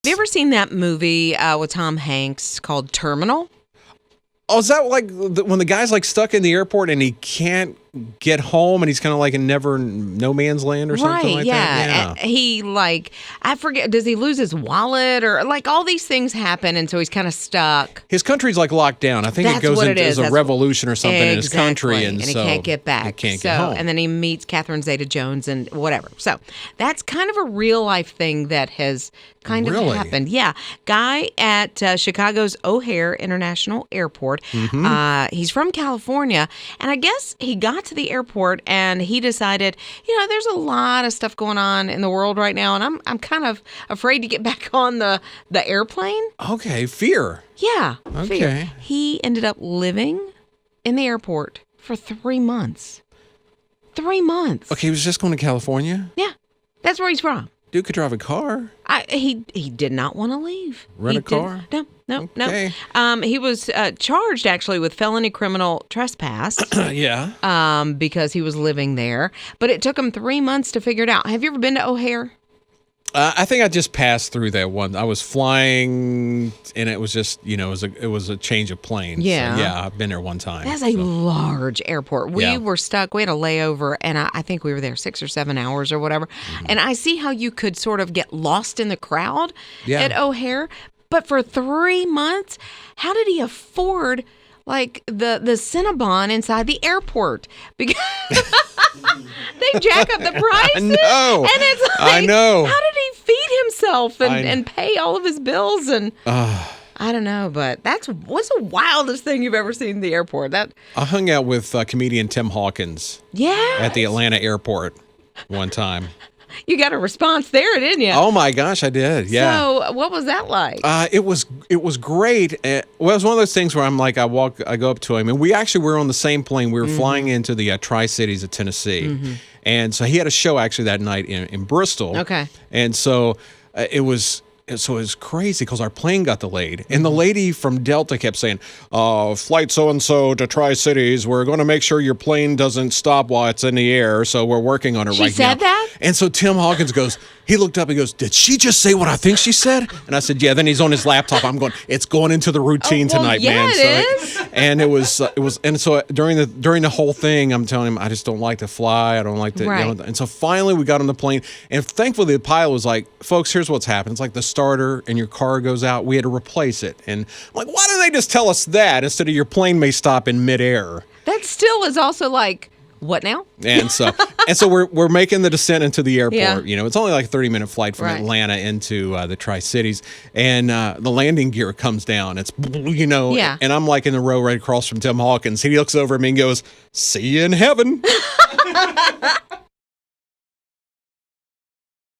Have you ever seen that movie with Tom Hanks called Terminal? Oh, is that like when the guy's like stuck in the airport and he can't get home and he's kind of like in no man's land or something like that? Yeah. He I forget, does he lose his wallet or like all these things happen and so he's kind of stuck. His country's like locked down. I think it goes into a revolution or something in his country. And he so can't get back. He can't get home. And then he meets Catherine Zeta-Jones and whatever. So that's kind of a real life thing that has kind of happened. Yeah. Guy at Chicago's O'Hare International Airport. Mm-hmm. He's from California. And I guess he got to the airport and he decided, there's a lot of stuff going on in the world right now. And I'm kind of afraid to get back on the airplane. Okay. Fear. Yeah. Okay. Fear. He ended up living in the airport for 3 months. 3 months. Okay. He was just going to California? Yeah. That's where he's from. Dude could drive a car. He did not want to leave. Rent a car? No. He was charged actually with felony criminal trespass. Yeah. Because he was living there. But it took him 3 months to figure it out. Have you ever been to O'Hare? I think I just passed through that one. I was flying, and it was just, it was a change of plane. Yeah. So, yeah, I've been there one time. That's a large airport. We were stuck. We had a layover, and I think we were there 6 or 7 hours or whatever. Mm-hmm. And I see how you could sort of get lost in the crowd at O'Hare. But for 3 months, how did he afford the Cinnabon inside the airport? Because they jack up the prices. I know. And it's I know. How did he feed himself and pay all of his bills? And I don't know, but what's the wildest thing you've ever seen in the airport? I hung out with comedian Tim Hawkins. Yeah. At the Atlanta airport one time. You got a response there, didn't you? Oh my gosh, I did. Yeah. So, what was that like? It was great. Well, it was one of those things where I go up to him, and we actually were on the same plane. We were flying into the Tri-Cities of Tennessee, and so he had a show actually that night in Bristol. Okay. And so it was crazy because our plane got delayed. And the lady from Delta kept saying, flight so-and-so to Tri-Cities, we're going to make sure your plane doesn't stop while it's in the air, so we're working on it right now. She said that? And so Tim Hawkins he looked up and goes, did she just say what I think she said? And I said, yeah. Then he's on his laptop. I'm going, it's going into the routine tonight, man. It is. And and so during the whole thing, I'm telling him, I just don't like to fly. I don't like to, and so finally we got on the plane, and thankfully the pilot was like, folks, here's what's happened. It's like the starter and your car goes out. We had to replace it. And I'm like, why didn't they just tell us that instead of your plane may stop in midair? That still is also like, what now? And so we're making the descent into the airport. Yeah. It's only like a 30-minute flight from Atlanta into the Tri-Cities, and the landing gear comes down. It's and I'm like in the row right across from Tim Hawkins. He looks over at me and goes, "See you in heaven."